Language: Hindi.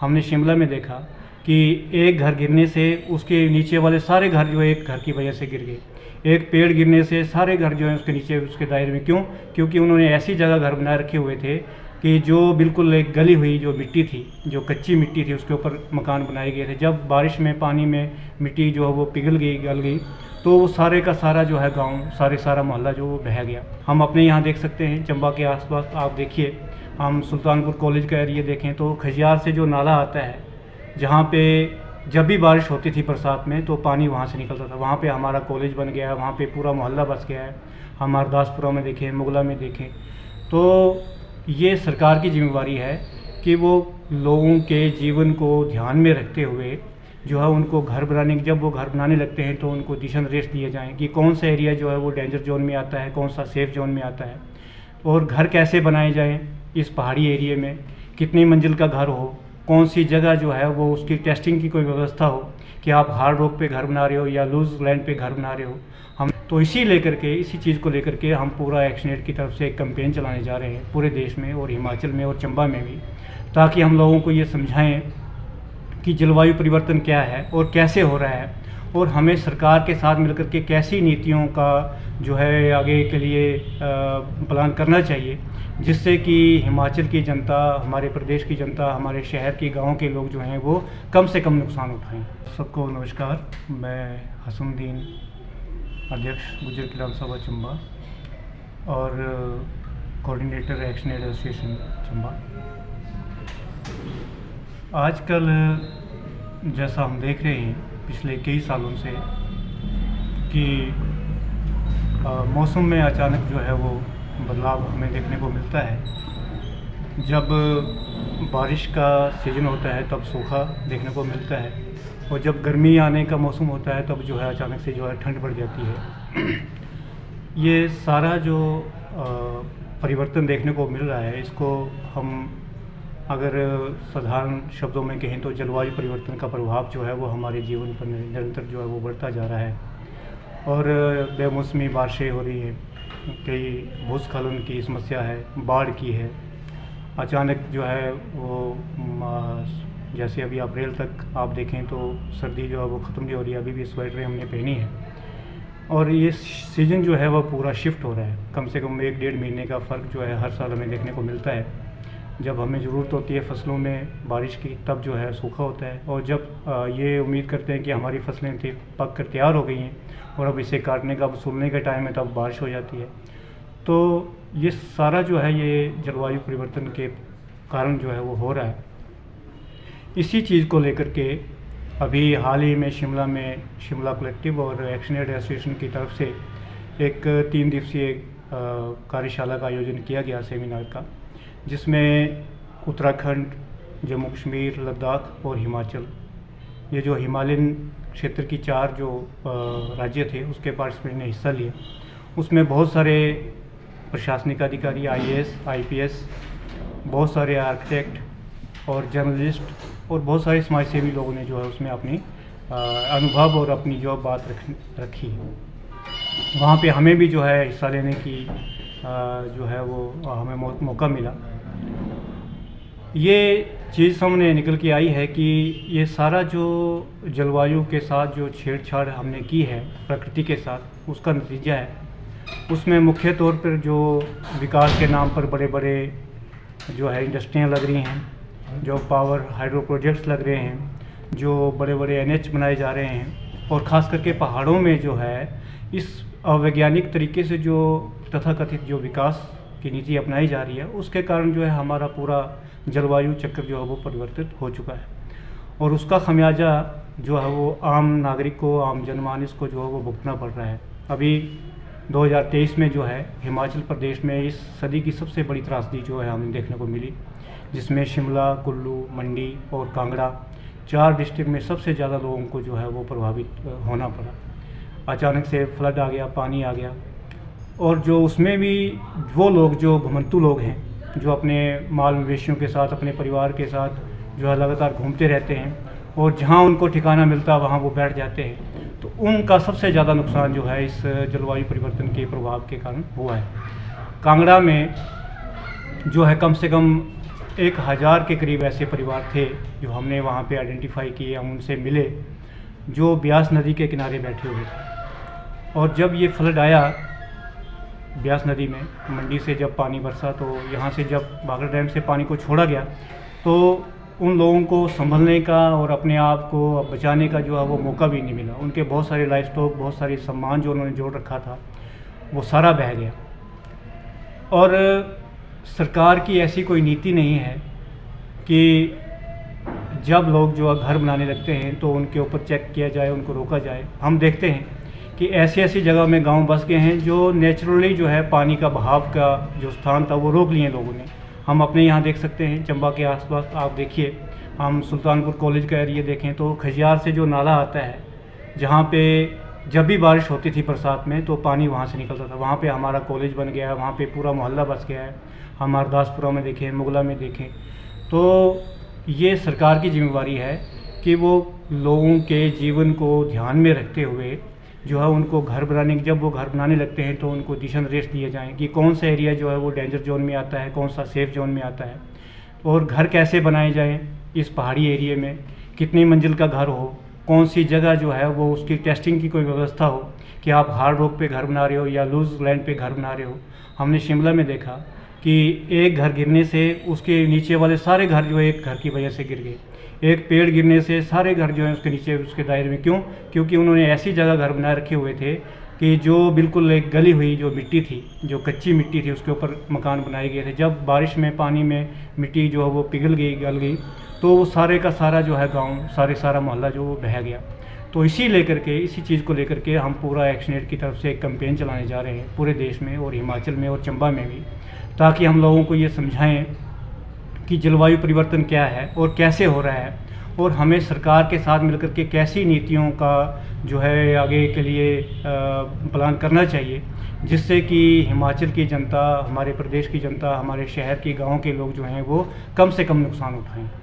हमने शिमला में देखा कि एक घर गिरने से उसके नीचे वाले सारे घर जो है एक घर की वजह से गिर गए। एक पेड़ गिरने से सारे घर जो हैं उसके नीचे उसके दायरे में, क्यों? क्योंकि उन्होंने ऐसी जगह घर बनाए रखे हुए थे कि जो बिल्कुल एक गली हुई जो मिट्टी थी, जो कच्ची मिट्टी थी, उसके ऊपर मकान बनाए गए थे। जब बारिश में पानी में मिट्टी जो है वो पिघल गई, गल गई, तो वो सारे का सारा जो है गांव, सारा मोहल्ला जो वो बह गया। हम अपने यहाँ देख सकते हैं चंबा के आसपास, आप देखिए, हम सुल्तानपुर कॉलेज का एरिया देखें तो खजियार से जो नाला आता है, जहाँ पे जब भी बारिश होती थी बरसात में तो पानी वहाँ से निकलता था, वहाँ पे हमारा कॉलेज बन गया है, वहाँ पे पूरा मोहल्ला बस गया है। हम हरदासपुरा में देखें, मुगला में देखें, तो ये सरकार की जिम्मेवारी है कि वो लोगों के जीवन को ध्यान में रखते हुए जो है उनको घर बनाने, जब वो घर बनाने लगते हैं तो उनको दिशा निर्देश दिए जाएँ कि कौन सा एरिया जो है वो डेंजर जोन में आता है, कौन सा सेफ़ जोन में आता है, और घर कैसे बनाए जाएँ इस पहाड़ी एरिया में, कितनी मंजिल का घर हो, कौन सी जगह जो है वो उसकी टेस्टिंग की कोई व्यवस्था हो कि आप हार्ड रॉक पे घर बना रहे हो या लूज लैंड पे घर बना रहे हो। हम तो इसी चीज़ को लेकर के हम पूरा एक्शनेट की तरफ से एक कैंपेन चलाने जा रहे हैं पूरे देश में और हिमाचल में और चंबा में भी, ताकि हम लोगों को ये समझाएं कि जलवायु परिवर्तन क्या है और कैसे हो रहा है, और हमें सरकार के साथ मिलकर के कैसी नीतियों का जो है आगे के लिए प्लान करना चाहिए, जिससे कि हिमाचल की जनता, हमारे प्रदेश की जनता, हमारे शहर की गाँव के लोग जो हैं वो कम से कम नुकसान उठाएं। सबको नमस्कार, मैं हसनुद्दीन, अध्यक्ष गुज्जर किसान सभा चंबा और कोऑर्डिनेटर एक्शनेट एसोसिएशन चंबा। आजकल जैसा हम देख रहे हैं पिछले कई सालों से कि मौसम में अचानक जो है वो बदलाव हमें देखने को मिलता है। जब बारिश का सीज़न होता है तब सूखा देखने को मिलता है, और जब गर्मी आने का मौसम होता है तब जो है अचानक से जो है ठंड बढ़ जाती है। ये सारा जो परिवर्तन देखने को मिल रहा है, इसको हम अगर साधारण शब्दों में कहें तो जलवायु परिवर्तन का प्रभाव जो है वो हमारे जीवन पर निरंतर जो है वो बढ़ता जा रहा है, और बेमौसमी बारिशें हो रही हैं, कई भूस्खलन की समस्या है, बाढ़ की है, अचानक जो है वो जैसे अभी अप्रैल तक आप देखें तो सर्दी जो है वो ख़त्म नहीं हो रही है, अभी भी स्वेटरें हमने पहनी है, और ये सीज़न जो है वह पूरा शिफ्ट हो रहा है। कम से कम 1-1.5 महीने का फ़र्क जो है हर साल हमें देखने को मिलता है। जब हमें ज़रूरत होती है फसलों में बारिश की, तब जो है सूखा होता है, और जब ये उम्मीद करते हैं कि हमारी फसलें पक कर तैयार हो गई हैं और अब इसे काटने का, वसूलने का टाइम है, तब बारिश हो जाती है। तो ये सारा जो है ये जलवायु परिवर्तन के कारण जो है वो हो रहा है। इसी चीज़ को लेकर के अभी हाल ही में शिमला कलेक्टिव और एक्शनेट एसोसिएशन की तरफ से एक 3 दिवसीय कार्यशाला का आयोजन किया गया, सेमिनार का, जिसमें उत्तराखंड, जम्मू कश्मीर, लद्दाख और हिमाचल, ये जो हिमालयन क्षेत्र की 4 जो राज्य थे उसके पार्टिसिपेंट ने हिस्सा लिया। उसमें बहुत सारे प्रशासनिक अधिकारी, IAS, IPS, बहुत सारे आर्किटेक्ट और जर्नलिस्ट और बहुत सारे समाजसेवी लोगों ने जो है उसमें अपनी अनुभव और अपनी जो बात रखी। वहाँ पे हमें भी जो है हिस्सा लेने की जो है वो हमें मौका मिला। ये चीज़ सामने निकल के आई है कि ये सारा जो जलवायु के साथ जो छेड़छाड़ हमने की है प्रकृति के साथ, उसका नतीजा है। उसमें मुख्य तौर पर जो विकास के नाम पर बड़े बड़े जो है इंडस्ट्रियाँ लग रही हैं, जो पावर हाइड्रो प्रोजेक्ट्स लग रहे हैं, जो बड़े बड़े NH बनाए जा रहे हैं, और ख़ास करके पहाड़ों में जो है इस अवैज्ञानिक तरीके से जो तथाकथित जो विकास की नीति अपनाई जा रही है, उसके कारण जो है हमारा पूरा जलवायु चक्र जो है वो परिवर्तित हो चुका है, और उसका खमियाजा जो है वो आम नागरिक को, आम जनमानस को जो है वो भुगतना पड़ रहा है। अभी 2023 में जो है हिमाचल प्रदेश में इस सदी की सबसे बड़ी त्रासदी जो है हमें देखने को मिली, जिसमें शिमला, कुल्लू, मंडी और कांगड़ा 4 डिस्ट्रिक्ट में सबसे ज़्यादा लोगों को जो है वो प्रभावित होना पड़ा। अचानक से फ्लड आ गया, पानी आ गया, और जो उसमें भी वो लोग जो घुमंतू लोग हैं, जो अपने माल मवेशियों के साथ, अपने परिवार के साथ जो है लगातार घूमते रहते हैं, और जहाँ उनको ठिकाना मिलता है वहाँ वो बैठ जाते हैं, तो उनका सबसे ज़्यादा नुकसान जो है इस जलवायु परिवर्तन के प्रभाव के कारण हुआ है। कांगड़ा में जो है कम से कम 1000 के करीब ऐसे परिवार थे जो हमने वहाँ पे आइडेंटिफाई किए, हम उनसे मिले, जो ब्यास नदी के किनारे बैठे हुए थे। और जब ये फ्लड आया ब्यास नदी में, मंडी से जब पानी बरसा, तो यहाँ से जब बागड़ डैम से पानी को छोड़ा गया, तो उन लोगों को संभलने का और अपने आप को बचाने का जो है वो मौका भी नहीं मिला। उनके बहुत सारे लाइफ स्टॉक, बहुत सारे सामान जो उन्होंने जोड़ रखा था, वो सारा बह गया। और सरकार की ऐसी कोई नीति नहीं है कि जब लोग जो घर बनाने लगते हैं तो उनके ऊपर चेक किया जाए, उनको रोका जाए। हम देखते हैं कि ऐसी ऐसी जगह में गांव बस गए हैं जो नेचुरली जो है पानी का बहाव का जो स्थान था वो रोक लिए लोगों ने। हम अपने यहाँ देख सकते हैं, चंबा के आसपास आप देखिए, हम सुल्तानपुर कॉलेज का एरिया देखें तो खजियार से जो नाला आता है, जहाँ पे जब भी बारिश होती थी बरसात में तो पानी वहाँ से निकलता था, वहाँ पे हमारा कॉलेज बन गया है, वहाँ पे पूरा मोहल्ला बस गया है। हम हरदासपुरा में देखें, मुगला में देखें, तो ये सरकार की जिम्मेवारी है कि वो लोगों के जीवन को ध्यान में रखते हुए जो है उनको घर बनाने, जब वो घर बनाने लगते हैं तो उनको दिशा निर्देश दिए जाएँ कि कौन सा एरिया जो है वो डेंजर जोन में आता है, कौन सा सेफ़ जोन में आता है, और घर कैसे बनाए जाएँ इस पहाड़ी एरिया में, कितनी मंजिल का घर हो, कौन सी जगह जो है वो उसकी टेस्टिंग की कोई व्यवस्था हो कि आप हार्ड रॉक पे घर बना रहे हो या लूज लैंड पे घर बना रहे हो। हमने शिमला में देखा कि एक घर गिरने से उसके नीचे वाले सारे घर जो है एक घर की वजह से गिर गए, एक पेड़ गिरने से सारे घर जो है उसके नीचे उसके दायरे में। क्यों? क्योंकि उन्होंने ऐसी जगह घर बनाए रखे हुए थे कि जो बिल्कुल एक गली हुई जो मिट्टी थी, जो कच्ची मिट्टी थी, उसके ऊपर मकान बनाए गए थे। जब बारिश में पानी में मिट्टी जो है वो पिघल गई, गल गई, तो वो सारे का सारा जो है गांव, सारा मोहल्ला जो वो बह गया। तो इसी चीज़ को लेकर के हम पूरा एक्शनेट की तरफ से एक कैंपेन चलाने जा रहे हैं पूरे देश में और हिमाचल में और चंबा में भी, ताकि हम लोगों को ये समझाएं कि जलवायु परिवर्तन क्या है और कैसे हो रहा है, और हमें सरकार के साथ मिलकर के कैसी नीतियों का जो है आगे के लिए प्लान करना चाहिए, जिससे कि हिमाचल की जनता, हमारे प्रदेश की जनता, हमारे शहर के गाँव के लोग जो हैं वो कम से कम नुकसान उठाएँ।